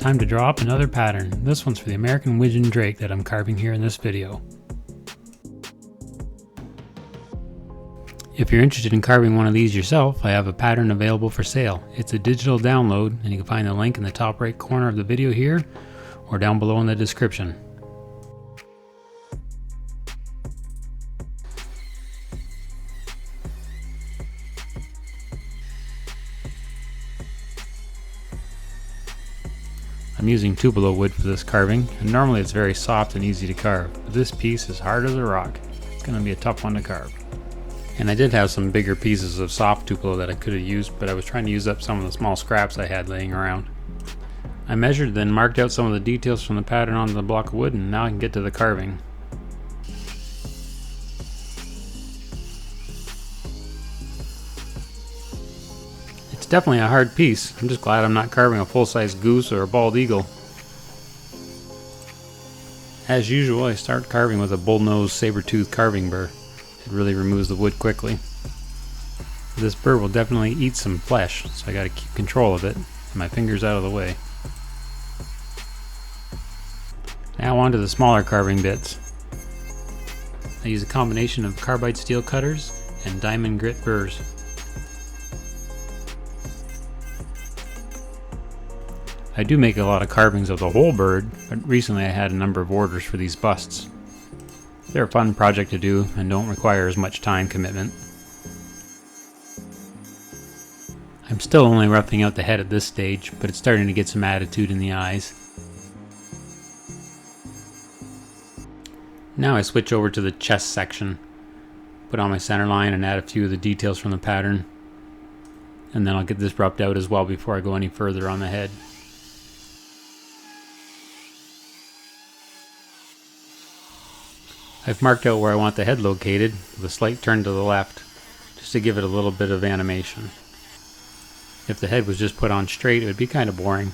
time to draw up another pattern. This one's for the American Wigeon drake that I'm carving here in this video. If you're interested in carving one of these yourself, I have a pattern available for sale. It's a digital download, and you can find the link in the top right corner of the video here or down below in the description. I'm using tupelo wood for this carving, and normally it's very soft and easy to carve, but this piece is hard as a rock. It's going to be a tough one to carve. And I did have some bigger pieces of soft tupelo that I could have used, but I was trying to use up some of the small scraps I had laying around. I measured, then marked out some of the details from the pattern onto the block of wood, and now I can get to the carving. It's definitely a hard piece. I'm just glad I'm not carving a full-size goose or a bald eagle. As usual, I start carving with a bull-nosed saber-toothed carving burr. It really removes the wood quickly. This burr will definitely eat some flesh, so I gotta keep control of it and my fingers out of the way. Now on to the smaller carving bits. I use a combination of carbide steel cutters and diamond grit burrs. I do make a lot of carvings of the whole bird, but recently I had a number of orders for these busts. They're a fun project to do and don't require as much time commitment. I'm still only roughing out the head at this stage, but it's starting to get some attitude in the eyes. Now I switch over to the chest section, put on my center line and add a few of the details from the pattern, and then I'll get this roughed out as well before I go any further on the head. I've marked out where I want the head located with a slight turn to the left, just to give it a little bit of animation. If the head was just put on straight, it would be kind of boring.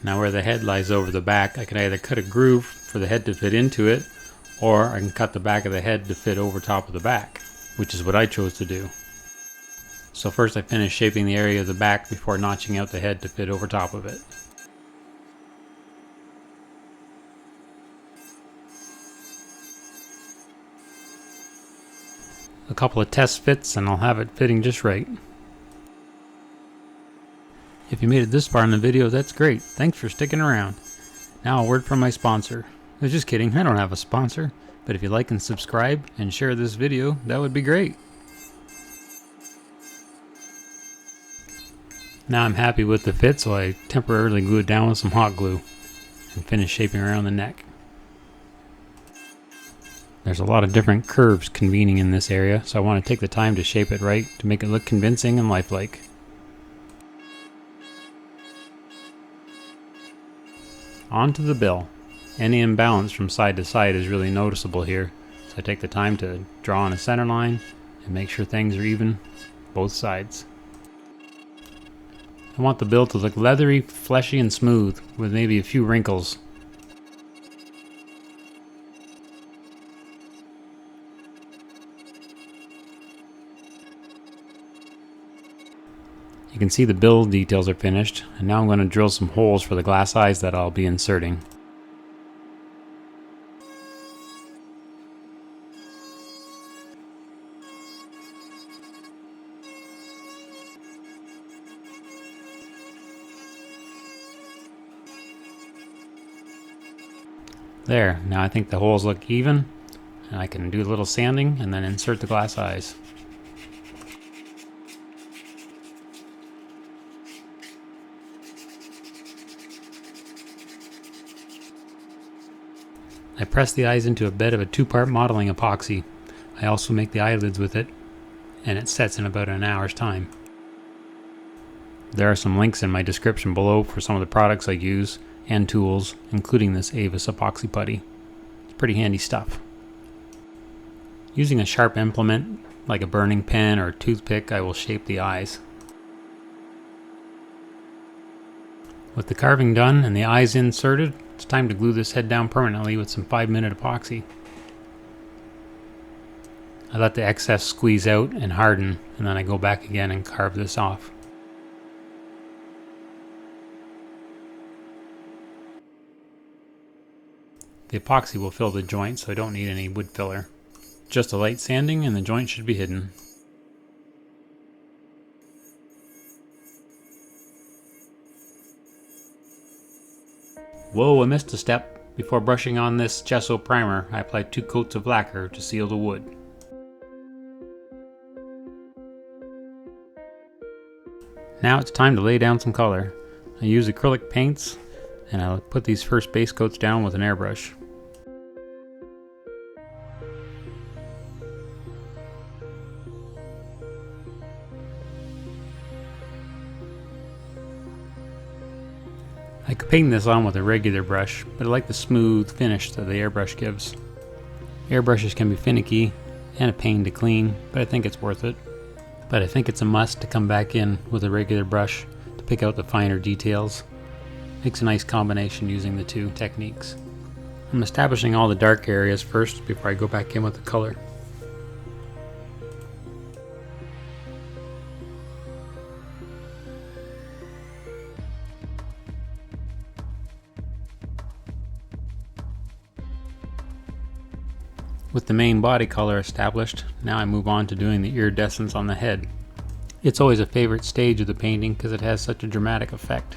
Now where the head lies over the back, I can either cut a groove for the head to fit into it, or I can cut the back of the head to fit over top of the back, which is what I chose to do. So first I finished shaping the area of the back before notching out the head to fit over top of it. A couple of test fits and I'll have it fitting just right. If you made it this far in the video, that's great. Thanks for sticking around. Now a word from my sponsor. Just kidding, I don't have a sponsor, but if you like and subscribe and share this video, that would be great. Now I'm happy with the fit, so I temporarily glue it down with some hot glue and finish shaping around the neck. There's a lot of different curves convening in this area, so I want to take the time to shape it right to make it look convincing and lifelike. On to the bill. Any imbalance from side to side is really noticeable here, so I take the time to draw on a center line and make sure things are even both sides. I want the bill to look leathery, fleshy, and smooth with maybe a few wrinkles. You can see the bill details are finished, and now I'm going to drill some holes for the glass eyes that I'll be inserting. There, now I think the holes look even, and I can do a little sanding and then insert the glass eyes. I press the eyes into a bed of a 2-part modeling epoxy. I also make the eyelids with it, and it sets in about an hour's time. There are some links in my description below for some of the products I use and tools, including this Avis epoxy putty. It's pretty handy stuff. Using a sharp implement, like a burning pen or a toothpick, I will shape the eyes. With the carving done and the eyes inserted, it's time to glue this head down permanently with some 5-minute epoxy. I let the excess squeeze out and harden, and then I go back again and carve this off. The epoxy will fill the joint, so I don't need any wood filler. Just a light sanding and the joint should be hidden. Whoa, I missed a step. Before brushing on this gesso primer, I applied 2 coats of lacquer to seal the wood. Now it's time to lay down some color. I use acrylic paints, and I'll put these first base coats down with an airbrush. I could paint this on with a regular brush, but I like the smooth finish that the airbrush gives. Airbrushes can be finicky and a pain to clean, but I think it's worth it. But I think it's a must to come back in with a regular brush to pick out the finer details. Makes a nice combination using the two techniques. I'm establishing all the dark areas first before I go back in with the color. With the main body color established, now I move on to doing the iridescence on the head. It's always a favorite stage of the painting because it has such a dramatic effect.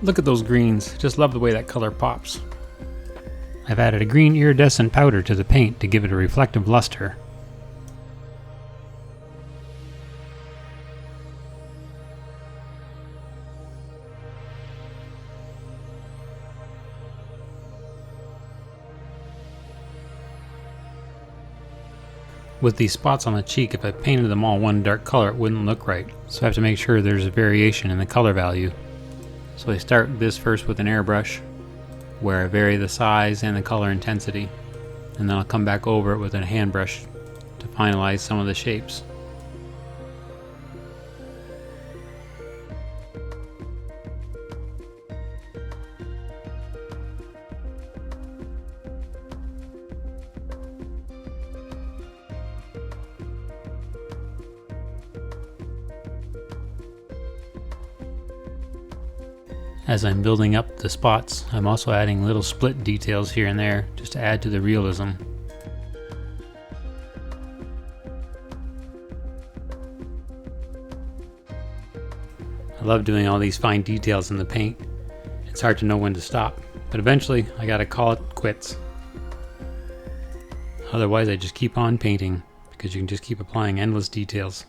Look at those greens, just love the way that color pops. I've added a green iridescent powder to the paint to give it a reflective luster. With these spots on the cheek, if I painted them all one dark color, it wouldn't look right, so I have to make sure there's a variation in the color value. So I start this first with an airbrush, where I vary the size and the color intensity, and then I'll come back over it with a hand brush to finalize some of the shapes. As I'm building up the spots, I'm also adding little split details here and there just to add to the realism. I love doing all these fine details in the paint. It's hard to know when to stop, but eventually I gotta call it quits. Otherwise I just keep on painting, because you can just keep applying endless details.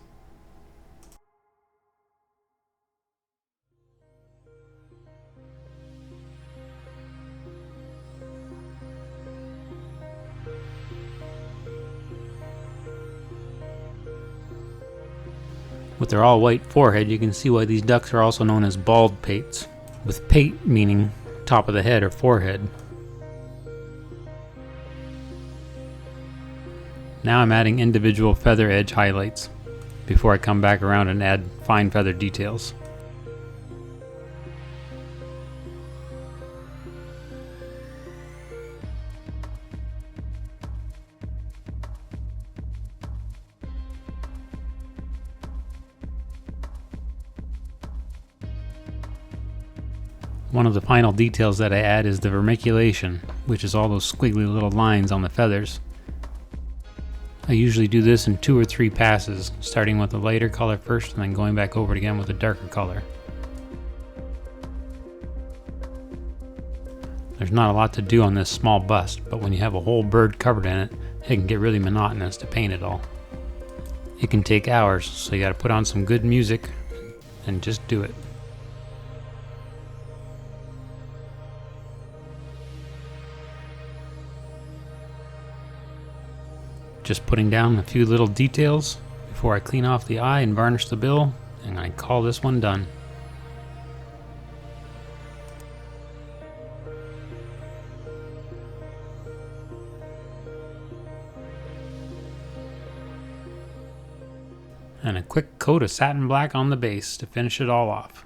With their all-white forehead, you can see why these ducks are also known as bald pates, with pate meaning top of the head or forehead. Now I'm adding individual feather edge highlights before I come back around and add fine feather details. One of the final details that I add is the vermiculation, which is all those squiggly little lines on the feathers. I usually do this in 2 or 3 passes, starting with a lighter color first and then going back over it again with a darker color. There's not a lot to do on this small bust, but when you have a whole bird covered in it, it can get really monotonous to paint it all. It can take hours, so you gotta put on some good music and just do it. Just putting down a few little details before I clean off the eye and varnish the bill, And I call this one done. And a quick coat of satin black on the base to finish it all off.